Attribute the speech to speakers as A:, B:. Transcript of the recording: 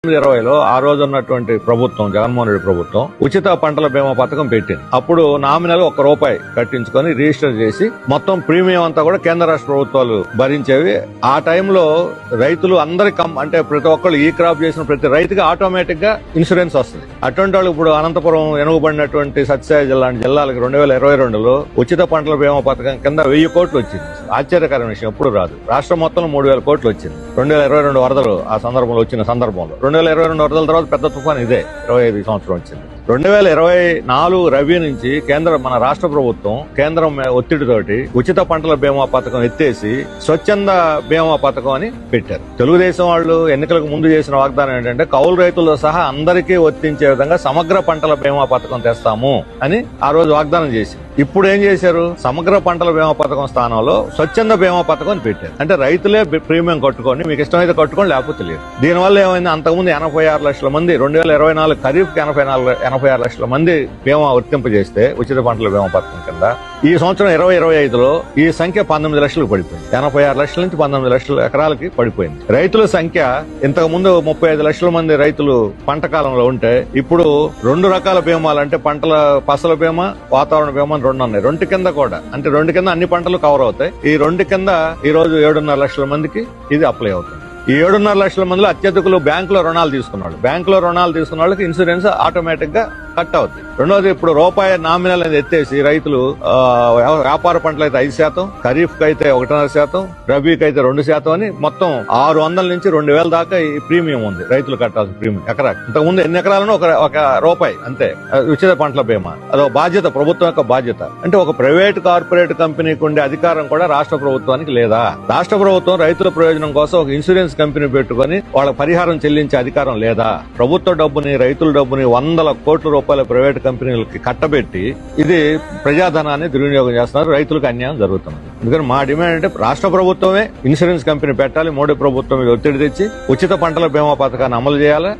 A: 2020లో ఆ రోజు ఉన్నటువంటి ప్రభుత్వం, జగన్మోహన్ రెడ్డి ప్రభుత్వం ఉచిత పంటల బీమా పథకం పెట్టింది. అప్పుడు నామినల్ ₹1 కట్టించుకొని రిజిస్టర్ చేసి మొత్తం ప్రీమియం అంతా కూడా కేంద్ర రాష్ట్ర ప్రభుత్వాలు భరించేవి. ఆ టైంలో రైతులు అందరికి అంటే ప్రతి ఒక్కళ్ళు ఈ క్రాప్ చేసిన ప్రతి రైతుకి ఆటోమేటిక్ గా ఇన్సూరెన్స్ వస్తుంది. అటువంటి వాళ్ళు ఇప్పుడు అనంతపురం ఎనుగుబడినటువంటి సత్యసాయి జిల్లా జిల్లాలకు 2022లో ఉచిత పంటల బీమా పథకం కింద 1000 కోట్లు వచ్చింది. ఆశ్చర్యకరమైన విషయం, ఎప్పుడు రాదు. రాష్ట్రం మొత్తంలో 3000 కోట్లు వచ్చింది 2022 వరదలు ఆ సందర్భంలో వచ్చిన సందర్భంలో. 2022 వరదల తర్వాత పెద్ద తుఫాన్ ఇదే 25 సంవత్సరం వచ్చింది. 2024 రబీ నుంచి మన రాష్ట్ర ప్రభుత్వం కేంద్రం ఒత్తిడితోటి ఉచిత పంటల బీమా పథకం ఎత్తేసి స్వచ్ఛంద బీమా పథకం అని పెట్టారు. తెలుగుదేశం వాళ్ళు ఎన్నికలకు ముందు చేసిన వాగ్దానం ఏంటంటే కౌలు రైతులతో సహా అందరికీ వర్తించే విధంగా సమగ్ర పంటల బీమా పథకం తెస్తాము అని ఆ రోజు వాగ్దానం చేసింది. ఇప్పుడు ఏం చేశారు? సమగ్ర పంటల బీమా పథకం స్థానంలో స్వచ్ఛంద బీమా పథకం అని పెట్టారు. అంటే రైతులే ప్రీమియం కట్టుకోండి, మీకు ఇష్టమైతే కట్టుకోండి, లేకపోతే లేదు. దీనివల్ల ఏమైంది? అంతకుముందు 86 లక్షల మంది 2024 ఖరీఫ్ కి 86 లక్షల మంది బీమా వర్తింపజేస్తే ఉచిత పంటల బీమా పథకం కింద ఈ సంవత్సరం 2025లో ఈ సంఖ్య 19 లక్షలకు పడిపోయింది. 86 లక్షల నుంచి 19 లక్షల ఎకరాలకి పడిపోయింది. రైతుల సంఖ్య ఇంతకు ముందు 35 లక్షల మంది రైతులు పంట కాలంలో ఉంటే ఇప్పుడు 2 రకాల బీమాలు, అంటే పంటల ఫసల బీమా, వాతావరణ బీమా 2 ఉన్నాయి. 2 కింద కూడా, అంటే 2 కింద అన్ని పంటలు కవర్ అవుతాయి. ఈ 2 కింద ఈ రోజు 7.5 లక్షల మందికి ఇది అప్లై అవుతుంది. ఈ 7.5 లక్షల మందిలో అత్యధికులు బ్యాంకులో రుణాలు తీసుకున్నాడు. బ్యాంకులో రుణాలు తీసుకున్న వాళ్ళకి ఇన్సూరెన్స్ ఆటోమేటిక్ గా కట్ అవుతుంది. రెండోది, ఇప్పుడు రూపాయి నామినల్ అనేది ఎత్తేసి రైతులు వ్యాపార పంటలు అయితే 5%, ఖరీఫ్ కి అయితే 1.5%, రబీకి అయితే 2% అని మొత్తం 600 నుంచి 2000 దాకా ఈ ప్రీమియం ఉంది రైతులు కట్టాల్సిన ప్రీమియం ఎకరాకి. ఇంతకుముందు ఎన్ని ఎకరాలను ₹1 అంతే ఉచిత పంటల బీమా. అదొక బాధ్యత, ప్రభుత్వం యొక్క బాధ్యత. అంటే ఒక ప్రైవేట్ కార్పొరేట్ కంపెనీకి ఉండే అధికారం కూడా రాష్ట్ర ప్రభుత్వానికి లేదా? రాష్ట్ర ప్రభుత్వం రైతుల ప్రయోజనం కోసం ఒక ఇన్సూరెన్స్ కంపెనీ పెట్టుకుని వాళ్ళ పరిహారం చెల్లించే అధికారం లేదా? ప్రభుత్వ డబ్బుని, రైతుల డబ్బుని ₹100 కోట్ల ప్రైవేట్ కంపెనీలకి కట్టబెట్టి ఇది ప్రజాధనాన్ని దుర్వినియోగం చేస్తున్నారు. రైతులకు అన్యాయం జరుగుతుంది. అందుకని మా డిమాండ్ అంటే రాష్ట్ర ప్రభుత్వమే ఇన్సూరెన్స్ కంపెనీ పెట్టాలి. మోడీ ప్రభుత్వం మీద ఒత్తిడి తెచ్చి ఉచిత పంటల బీమా పథకాన్ని అమలు చేయాలి.